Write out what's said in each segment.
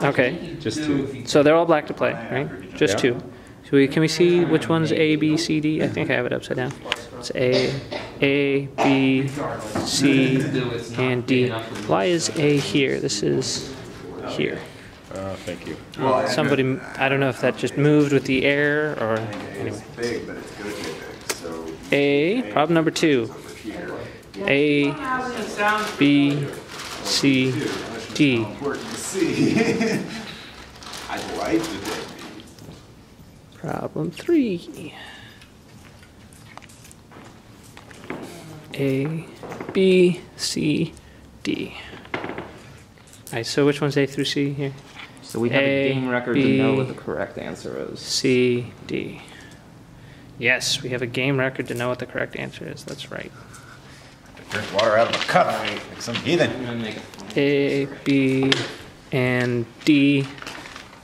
Okay. Just 2. So they're all black to play, right? Just 2. So can we see which one's A, B, C, D? I think I have it upside down. It's A, B, C, and D. Why is A here? This is here. Thank you. Somebody, I don't know if that just moved with the air or anyway. A, problem number 2. A, B, C, D. Problem 3. A, B, C, D. Alright, so which one's A through C here? So we have a game record to know what the correct answer is. C, D. Yes, we have a game record to know what the correct answer is. That's right. Drink water out of a cup. Like some heathen. A, B, and D.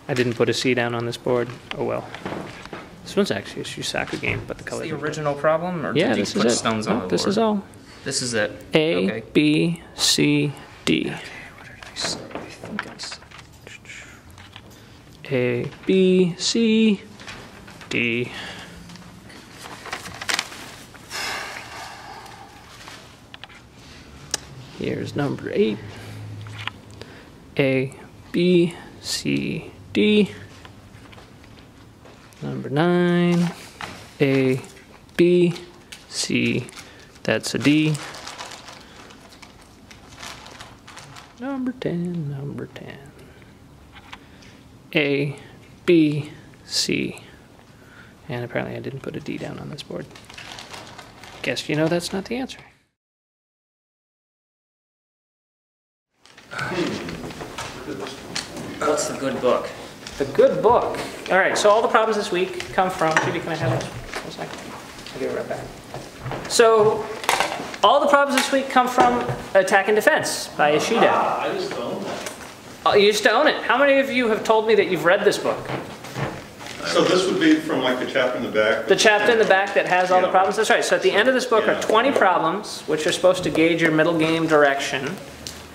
I didn't put a C down on this board. Oh well. This one's actually a Shusaku game, but the color. Is the original problem, or yeah, did you this put is it. stones on the board? This is all. This is it. A, okay. B, C, D. Okay, what did I say? I think I said. A, B, C, D. Here's number 8. A, B, C, D. Number 9. A, B, C. That's a D. Number 10, number 10. A, B, C. And apparently I didn't put a D down on this board. Guess you know that's not the answer. What's the good book? The good book. All right, so all the problems this week come from, Judy, can I have it? 1 second. I'll give it right back. So all the problems this week come from Attack and Defense by Ishida. I used to own that. Oh, you used to own it. How many of you have told me that you've read this book? So this would be from like the chapter in the back? The chapter in the back that has all the problems? That's right. So at the end of this book are 20 problems, which are supposed to gauge your middle game direction.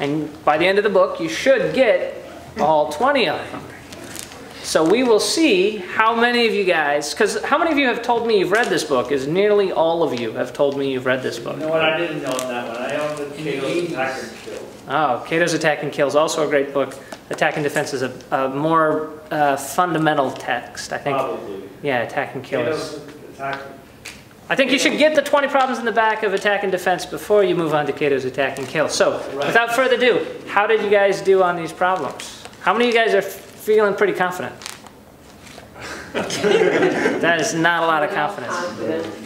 And by the end of the book, you should get all 20 of them. So we will see how many of you guys, because how many of you have told me you've read this book? Is nearly all of you have told me you've read this book. You know what? I didn't own that one. I owned the Cato's Attack and Kill. Oh, Cato's Attack and Kill is also a great book. Attack and Defense is a more fundamental text, I think. Probably. Yeah, Attack and Kill is. Cato's Attack. I think you should get the 20 problems in the back of Attack and Defense before you move on to Cato's Attack and Kill. So, without further ado, how did you guys do on these problems? How many of you guys are feeling pretty confident? That is not a lot of confidence.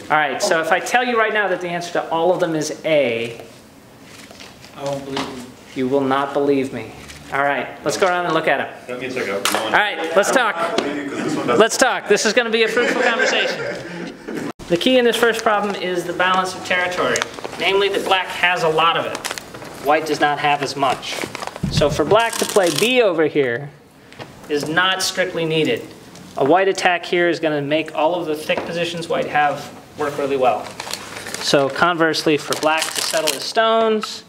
All right, so if I tell you right now that the answer to all of them is A, I won't believe you. you will not believe me. All right, let's go around and look at them. That means I got 1. All right, let's talk. Let's talk. This is going to be a fruitful conversation. The key in this first problem is the balance of territory, namely that black has a lot of it. White does not have as much. So for black to play B over here is not strictly needed. A white attack here is going to make all of the thick positions white have work really well. So conversely, for black to settle his stones,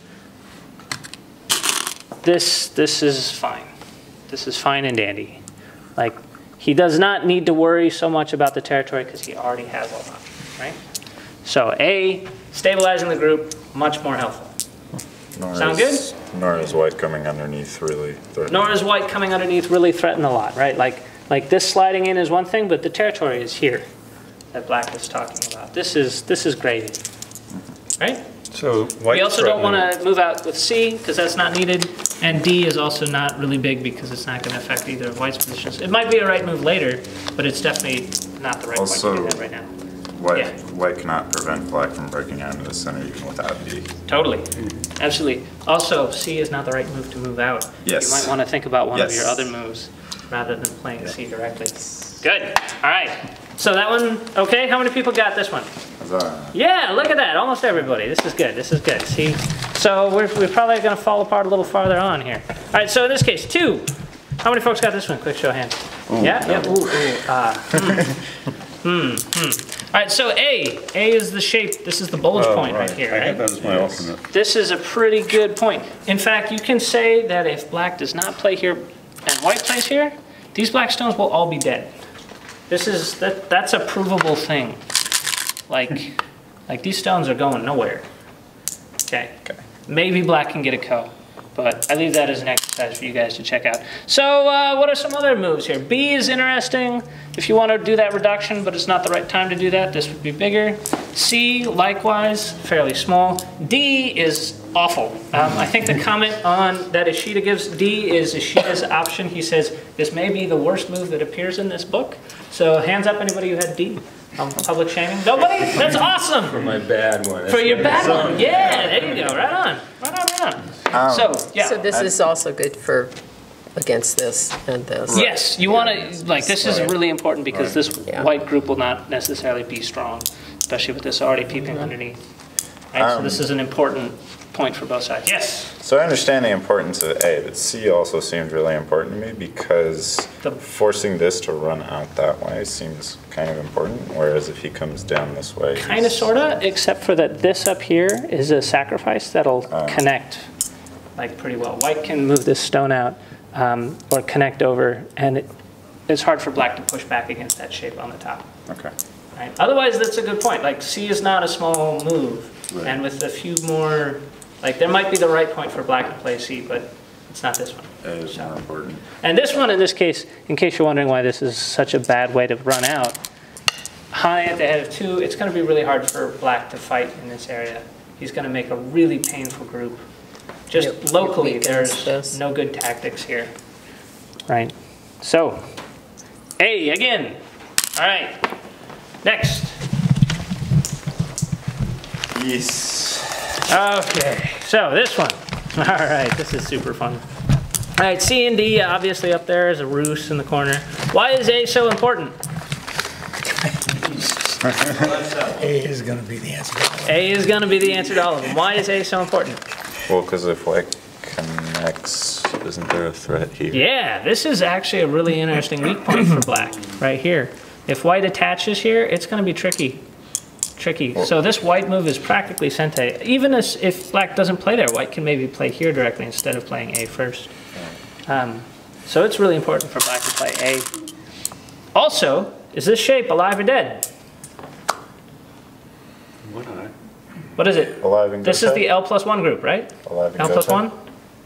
this is fine. This is fine and dandy. Like, he does not need to worry so much about the territory because he already has a lot, right? So A, stabilizing the group, much more helpful. Sound good? Nor is white coming underneath really threatening. Nor is white coming underneath really threaten a lot, right? Like this sliding in is one thing, but the territory is here that black is talking about. This is gravy, right? So white. We also don't want to move out with C because that's not needed, and D is also not really big because it's not going to affect either of white's positions. It might be a right move later, but it's definitely not the right point to do that right now. White cannot prevent black from breaking out into the center even without D. Totally, absolutely. Also, C is not the right move to move out. Yes. You might want to think about one of your other moves rather than playing C directly. Good. All right. So that one, okay? How many people got this one? Yeah, look at that. Almost everybody. This is good. This is good. See? So we're probably going to fall apart a little farther on here. All right, so in this case, 2. How many folks got this one? Quick show of hands. Yeah? Yeah. All right, so A. A is the shape. This is the bulge point right here, right? I had that as my alternate. This is a pretty good point. In fact, you can say that if black does not play here and white plays here, these black stones will all be dead. That's a provable thing. Like these stones are going nowhere. Okay. Maybe black can get a ko, but I leave that as an exercise for you guys to check out. So what are some other moves here? B is interesting if you want to do that reduction, but it's not the right time to do that. This would be bigger. C, likewise, fairly small. D is awful. I think the comment on that Ishida gives D is Ishida's option. He says, this may be the worst move that appears in this book. So hands up anybody who had D. Public shaming? Nobody? That's awesome! For my bad one. For your bad one. Yeah, there you go. Right on. Right on. So, yeah. So this is also good for against this and this. Yes, you want to, like, this is really important because this white group will not necessarily be strong, especially with this already peeping underneath. Right? So this is an important point for both sides. Yes? So I understand the importance of A, but C also seems really important to me because forcing this to run out that way seems kind of important, whereas if he comes down this way... Kind of, sort of, except for that this up here is a sacrifice that'll connect like pretty well. White can move this stone out or connect over, and it's hard for black to push back against that shape on the top. Okay. Right? Otherwise, that's a good point. Like, C is not a small move, and with a few more... Like, there might be the right point for black to play C, but it's not this one. A is more important. And this one, in this case, in case you're wondering why this is such a bad way to run out, high at the head of 2, it's going to be really hard for black to fight in this area. He's going to make a really painful group. Just locally, there's no good tactics here. Right? So, A again. All right. Next. Yes. Okay, so this one. All right, this is super fun. All right, C and D, obviously up there is a roost in the corner. Why is A so important? A is going to be the answer to all of them. A is going to be the answer to all of them. Why is A so important? Well, because if white connects, isn't there a threat here? Yeah, this is actually a really interesting weak point for black, right here. If white attaches here, it's going to be tricky. So this white move is practically sente. Even if black doesn't play there, white can maybe play here directly instead of playing A first. So it's really important for black to play A. Also, is this shape alive or dead? What is it? Alive and This is the L plus 1 group, right? Alive and L plus 1?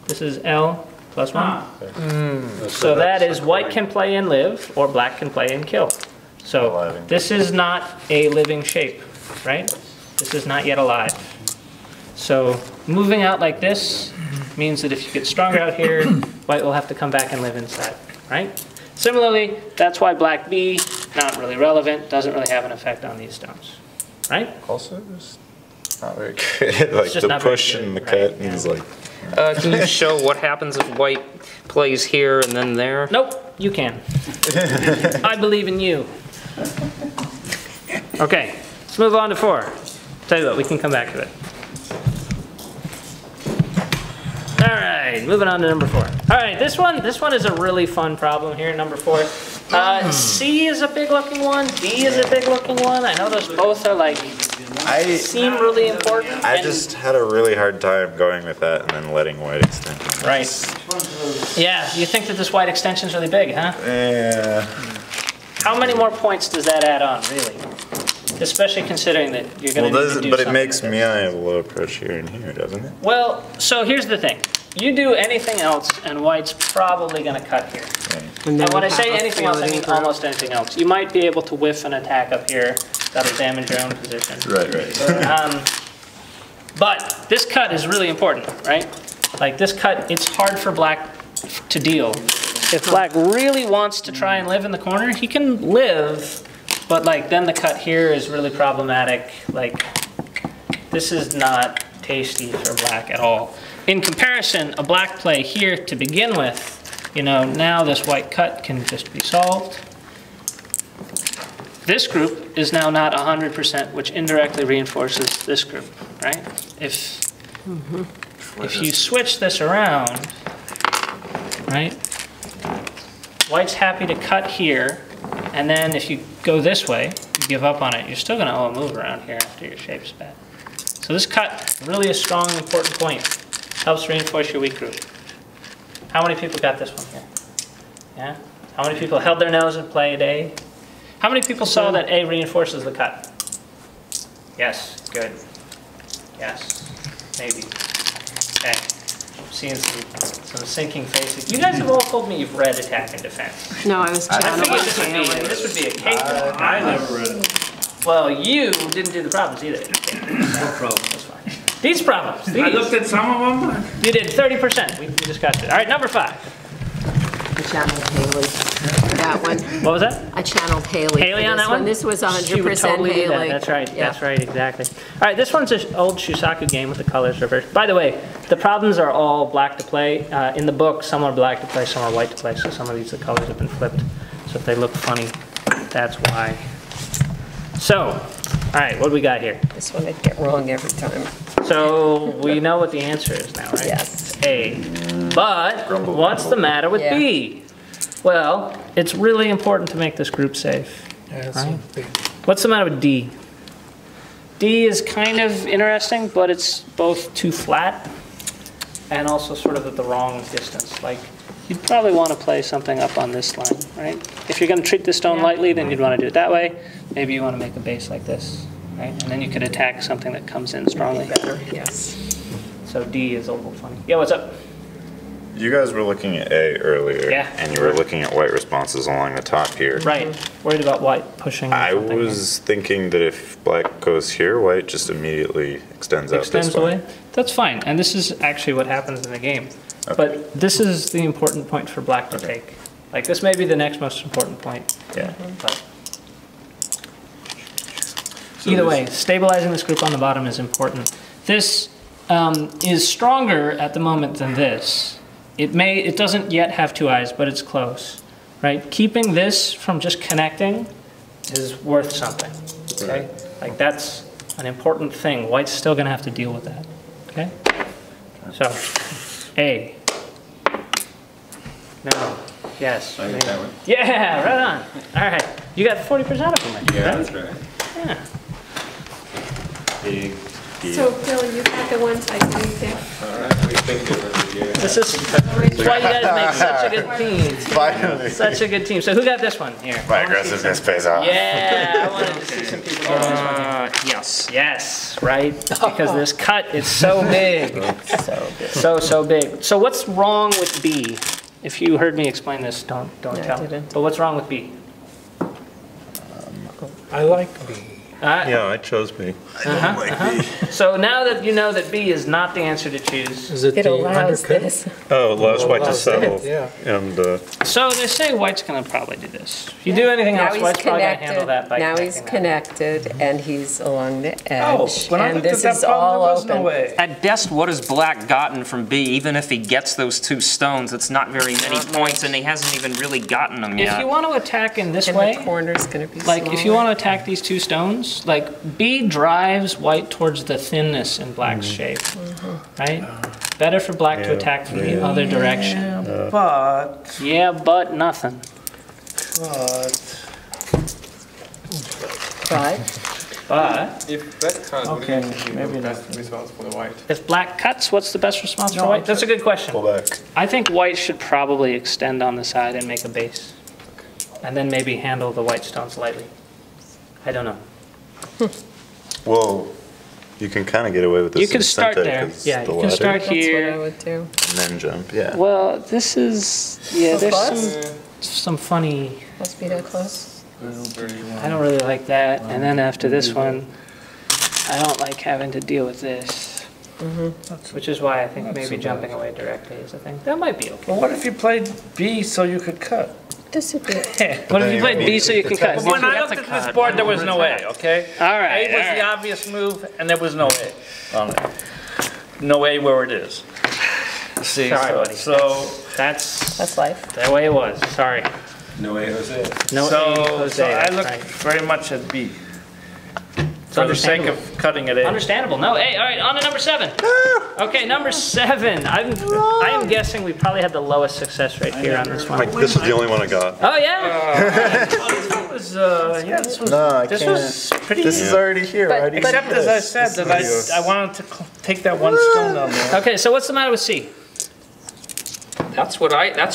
This is L plus 1. So that is white can play and live, or black can play and kill. So this is not a living shape, right? This is not yet alive. So moving out like this means that if you get stronger out here, white will have to come back and live inside, right? Similarly, that's why black B, not really relevant, doesn't really have an effect on these stones, right? Also, it's not very good. Like the push and the cut is like... Can you show what happens if white plays here and then there? Nope, you can. I believe in you. Okay, let's move on to 4. Tell you what, we can come back to it. All right, moving on to number 4. All right, this one is a really fun problem here, number 4. C is a big looking one, D is a big looking one. I know those both are like, seem really important. I just had a really hard time going with that and then letting white extend. Right. Yeah, you think that this white extension is really big, huh? Yeah. How many more points does that add on, really? Especially considering that you're going to need to do but it something makes with me have a low approach here and here, doesn't it? Well, so here's the thing. You do anything else, and white's probably going to cut here. And when I say anything else, I mean almost anything else. You might be able to whiff an attack up here that'll damage your own position. Right. But this cut is really important, right? Like this cut, it's hard for black to deal. If black really wants to try and live in the corner, he can live, but like then the cut here is really problematic. Like this is not tasty for black at all. In comparison, a black play here to begin with, you know, now this white cut can just be solved. This group is now not 100%, which indirectly reinforces this group, right? If you switch this around, right? White's happy to cut here, and then if you go this way, you give up on it, you're still gonna owe a move around here after your shape's bad. So this cut, really a strong, important point. Helps reinforce your weak group. How many people got this one here? Yeah? How many people held their nose and played A? How many people saw that A reinforces the cut? Yes, good. Yes, maybe. Okay. Seeing some sinking faces. You guys have all told me you've read Attack and Defense. No, I was I channeling figured this would be a cake. I never read it. Well, you didn't do the problems either. No problem. That's fine. These problems. I looked at some of them. You did 30%. We discussed it. All right, number 5. I channeled Haley for that one. What was that? I channeled Haley. Haley for on this that one? This was 100% She would totally do that. Haley. That's right. Yeah. That's right. Exactly. All right. This one's an old Shusaku game with the colors reversed. By the way, the problems are all black to play. In the book, some are black to play, some are white to play. So some of these, the colors have been flipped. So if they look funny, that's why. So, all right. What do we got here? This one I get wrong every time. So we know what the answer is now, right? Yes. A. But what's the matter with Yeah. B? Well, it's really important to make this group safe. Yeah, that's Right. big. What's the matter with D? D is kind of interesting, but it's both too flat and also sort of at the wrong distance. Like, you'd probably want to play something up on this line, right? If you're going to treat the stone lightly, then you'd want to do it that way. Maybe you want to make a base like this, right? And then you could attack something that comes in strongly. Better, yes. So D is a little funny. Yeah, what's up? You guys were looking at A earlier, Yeah. and you were looking at white responses along the top here. Right. Worried about white pushing I something in. was thinking that if black goes here, white just immediately extends out Extends this way. away. That's fine, and this is actually what happens in the game. But this is the important point for black to take. Like, this may be the next most important point. Yeah. But either way, stabilizing this group on the bottom is important. This is stronger at the moment than this. It doesn't yet have 2 eyes, but it's close, right? Keeping this from just connecting is worth something, okay? Like, that's an important thing. White's still gonna have to deal with that, okay? So, A. No. Yes. I get that one. Yeah, right on. All right. You got 40% of them, right? Yeah, that's right. Yeah. Big deal. So, Phil, you got the ones I didn't pick. All right, we think differently here. This is why you guys make such a good team. Finally. Such a good team. So who got this one here? My aggressiveness pays off. Yeah, I wanted to see some people get this one here. Yes. Yes, right? Because this cut is so big. So big. So what's wrong with B? If you heard me explain this, don't No, I tell. didn't. But what's wrong with B? I like B. Yeah, I chose B. So now that you know that B is not the answer to choose, Is it It the allows undercut? this. Oh, it allows white to Allows settle. it, yeah. And so they say white's going to probably do this. If you do anything Now else, he's white's probably going to handle that by Now he's connecting that. connected, and he's along the Oh, edge, when I and looked at this that is problem, all there was no open. way. At best, what has black gotten from B? Even if he gets those 2 stones, it's not very many points, and he hasn't even really gotten them If yet. you want to attack in this And way, the corner's gonna be like if you smaller. want to attack these 2 stones, like B drives white towards the thinness in black's shape, right? Better for black to attack from the other direction. But, Yeah, but nothing. But But If black cuts, Okay, what do you think maybe would be the best response for the white? if black cuts, what's the best response for No, white? That's a good question. pull back. I think white should probably extend on the side and make a base. And then maybe handle the white stones lightly. I don't know. Well, you can kind of get away with this. You can in start Sente there. 'cause Yeah, the you can ladder, start that's what I here. would do. and then jump. Yeah. Well, this is, yeah, there's Plus? some funny, Must be that close. I don't really like that. And then after this one, I don't like having to deal with this. Which is why I think maybe jumping away directly is a thing. That might be okay. well, what if you played B so you could cut? This would be, What if you played B so you can cut? When I looked at this board, there was no A, okay? All right, A was all the right. obvious move, and there was no A on it. No A where it is. See, Sorry, buddy. so that's life. That way it was, sorry. No way, Jose. No A, Jose, so I that's looked right. very much at B. For the sake understandable. of cutting it A. Understandable. No, hey, all right, on to number 7. Okay, number 7. I am guessing we probably had the lowest success rate here on this one. Like, this is the only one I got. Oh, yeah? This was, yeah, this was, No, I this can't. was pretty. This is already here. But- I already Except did as I this. said, that I wanted to take that one stone down there. Okay, so what's the matter with C? That's what I want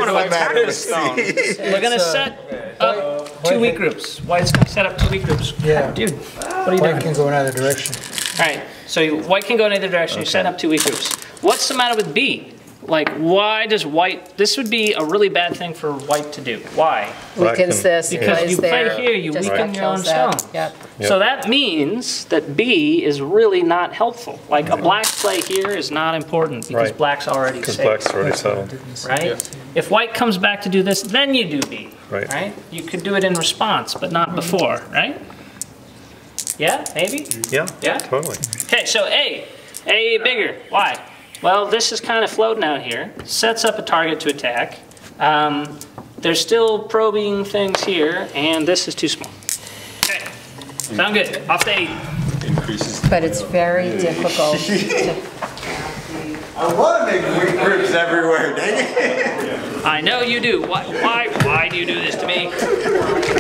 to attack this stone. We're gonna set up 2 weak groups. White's gonna set up 2 weak groups. Yeah. Dude, what are you White doing? can go in either direction. All right, so white can go in either direction. You're setting up 2 weak groups. What's the matter with B? Like, why does white, this would be a really bad thing for white to do. Why? Weakens this, Because plays you play there. here, you just weaken your own kills that. stone. Yep. So that means that B is really not helpful. Like, a black play here is not important because Right. black's already Because safe. black's already settled. Right? If white comes back to do this, then you do B. Right. You could do it in response, but not before, right? Yeah, maybe? Yeah, Yeah? totally. Okay, so A. A bigger. Why? Well, this is kind of floating out here. Sets up a target to attack. There's still probing things here, and this is too small. Okay, sound good. Off to 8. But it's very difficult to, I want to make weak groups everywhere, dang it. I know you do. Why do you do this to me?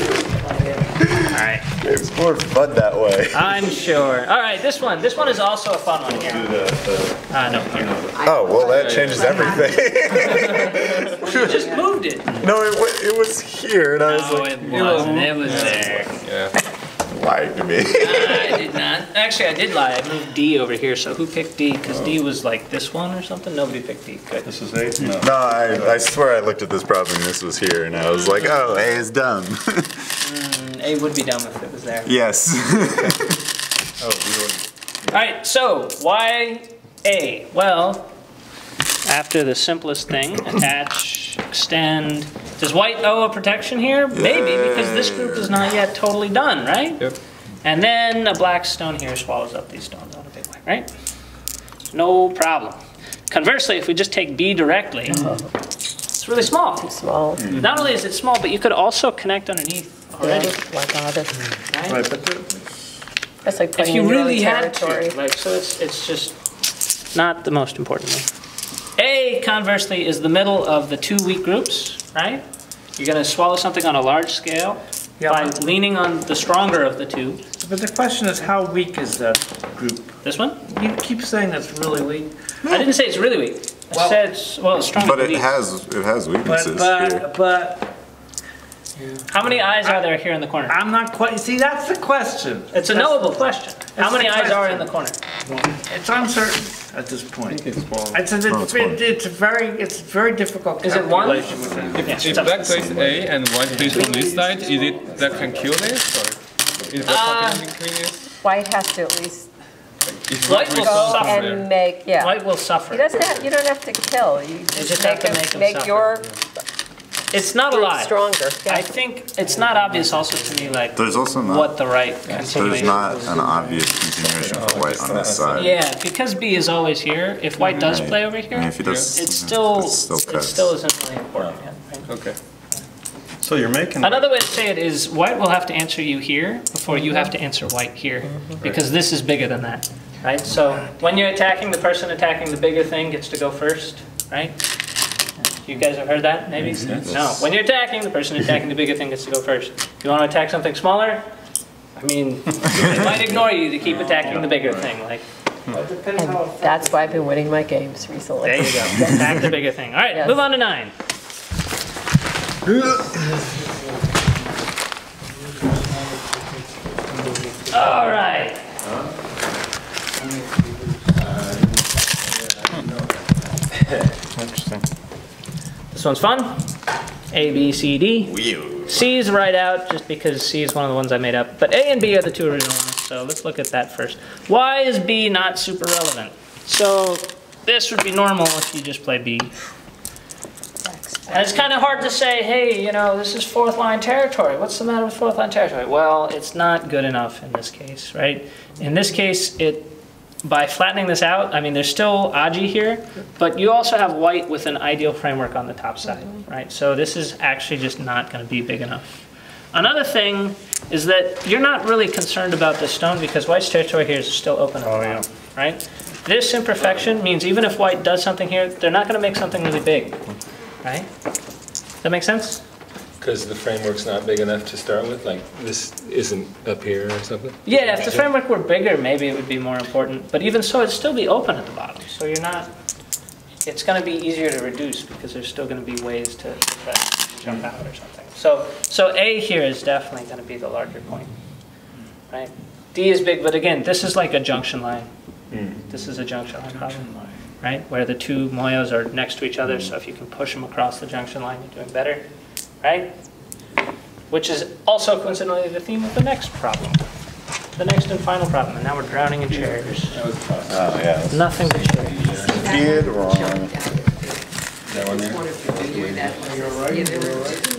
All right. It's more fun that way. I'm sure. All right, this one is also a fun one here. No. Oh, well, that changes everything. You just moved it. No, it was here, and I was No, like, it wasn't. It was there. lying to me. I did not. Actually, I did lie. I moved D over here. So who picked D? Because D was like this one or something. Nobody picked D. Good. This is 8? No. No, I swear I looked at this problem and this was here, and I was like, oh, A is dumb. A would be dumb if it was there. Yes. All right. So why A? Well, after the simplest thing, attach, extend. Does white owe a protection here? Maybe, because this group is not yet totally done, right? Yep. And then a black stone here swallows up these stones on a big way, right? No problem. Conversely, if we just take B directly, it's really small. small. Not only is it small, but you could also connect underneath already. Like all this. Right? Right, but That's like If putting you in your own really had territory. to, like, so it's just not the most important thing. A, conversely, is the middle of the 2 weak groups, right? You're going to swallow something on a large scale by leaning on the stronger of the 2. But the question is, how weak is that group? This one? You keep saying that's really weak. I didn't say it's really weak. I said it's, well, it's stronger But than it weak. has weaknesses here. But How many eyes are there here in the corner? I'm not quite, see, that's the question. It's a knowable question. How That's many the eyes are question. in the corner? It's uncertain at this point. It's small. It's very difficult Is it one? calculation with it. Yeah, If it's up. black plays A and white plays on this side, is it that can kill this? Or is that something this? White has to at least If White will go suffer. and make, yeah. White will suffer. You don't have to kill. You just have to make them make suffer. your It's not a group lie. stronger. Yeah. I think it's not obvious also to me, like, There's also not, what the right there's continuation not is. an obvious continuation for white on this side. Yeah, because B is always here, if white does play over I here, mean, if he does, it still cuts. isn't really important yet. Right? Okay. so you're making. Another way to say it is white will have to answer you here before you have to answer white here, because this is bigger than that, right? So when you're attacking, the person attacking the bigger thing gets to go first, right? You guys have heard that, maybe? No. When you're attacking, the person attacking the bigger thing gets to go first. If you want to attack something smaller, I mean, they might ignore you to keep attacking the bigger thing. Like, And that's why I've been winning my games recently. there you go. Attack the bigger thing. All right, Yes. move on to 9. All right. Interesting. This one's fun. A, B, C, D. C is right out just because C is one of the ones I made up. But A and B are the 2 original ones, so let's look at that first. Why is B not super relevant? So this would be normal if you just play B. And it's kind of hard to say, hey, you know, this is 4th line territory. What's the matter with 4th line territory? Well, it's not good enough in this case, right? In this case, by flattening this out, I mean, there's still Aji here, but you also have white with an ideal framework on the top side, right? So this is actually just not going to be big enough. Another thing is that you're not really concerned about this stone because white's territory here is still open at the bottom, right? This imperfection means even if white does something here, they're not going to make something really big, right? Does that make sense? Because the framework's not big enough to start with? Like, this isn't up here or something? Yeah, if the framework were bigger, maybe it would be more important. But even so, it'd still be open at the bottom. So you're not it's going to be easier to reduce because there's still going to be ways to try to jump out or something. So A here is definitely going to be the larger point, right? D is big, but again, this is like a junction line. This is a junction line problem, right? Where the two moyos are next to each other, so if you can push them across the junction line, you're doing better, right? Which is also coincidentally the theme of the next problem. The next and final problem, and now we're drowning in chairs. Oh, yeah. Nothing but chairs. Did wrong.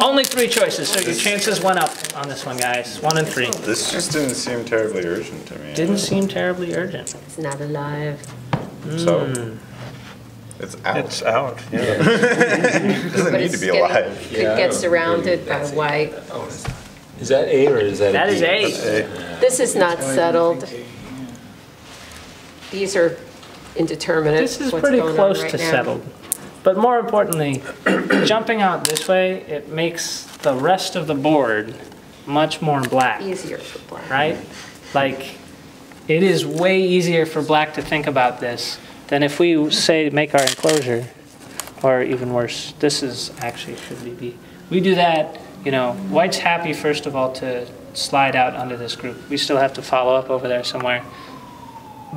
Only 3 choices, so your chances went up on this one, guys. 1 and 3. This just didn't seem terribly urgent to me. Didn't seem terribly urgent. It's not alive. So, it's out. It's out, yeah. It doesn't need to be alive. Could get surrounded by white. Is that A or is that a That B? is A. This is not settled. These are indeterminate. This is what's pretty going on close right to now. settled. But more importantly, jumping out this way, it makes the rest of the board much more black, Easier for black. right? Like, it is way easier for black to think about this than if we say make our enclosure, or even worse, this is actually should be B. We do that, you know, white's happy first of all to slide out under this group. We still have to follow up over there somewhere.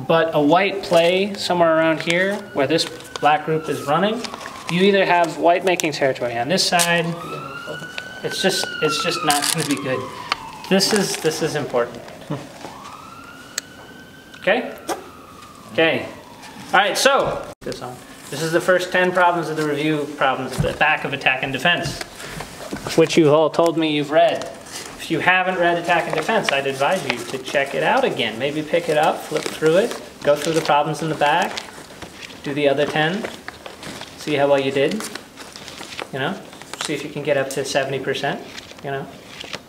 But a white play somewhere around here where this black group is running, you either have white making territory on this side. It's just not going to be good. This is important. Okay? Okay. All right, so this is the first 10 problems of the review problems, the back of Attack and Defense, which you've all told me you've read. If you haven't read Attack and Defense, I'd advise you to check it out again. Maybe pick it up, flip through it, go through the problems in the back, do the other 10, see how well you did, you know, see if you can get up to 70%, you know,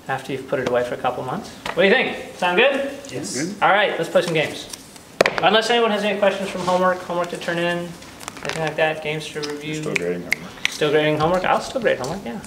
after you've put it away for a couple months. What do you think? Sound good? Yes. All right, let's play some games. Unless anyone has any questions from homework to turn in, anything like that, games to review. Still grading homework. Still grading homework? I'll still grade homework, yeah.